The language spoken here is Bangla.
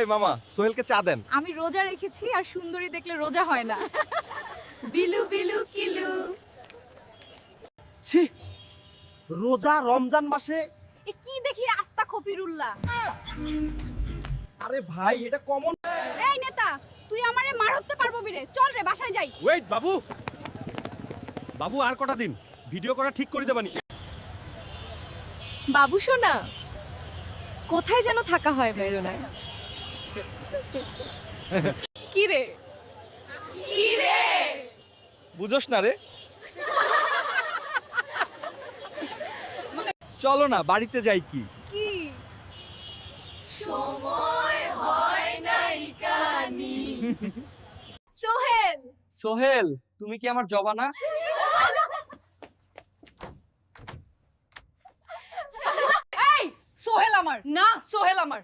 এই মামা সোহেলকে চা দেন। আমি রোজা রেখেছি আর সুন্দরী দেখলে রোজা হয় না। বিলু বিলু কিলু। ছি, রোজা রমজান মাসে। এ কি দেখি আস্তা খফিরুল্লাহ। আরে ভাই এটা কমন। এই নেতা, তুই আমারে মারতে পারবো বিরে। চল রে বাসায় যাই। ওয়েট বাবু, বাবু আর কটা দিন ভিডিও করা ঠিক করে দেবানি। বাবু সোনা, কোথায় যেন থাকা হয় বেরোনায়। কি রে? কি রে? বুঝোস না রে। চলো না বাড়িতে যাই। কি কি সময় হয় নাই কানি। সোহেল, সোহেল, তুমি কি আমার জবা না? এই সোহেল আমার না, সোহেল আমার।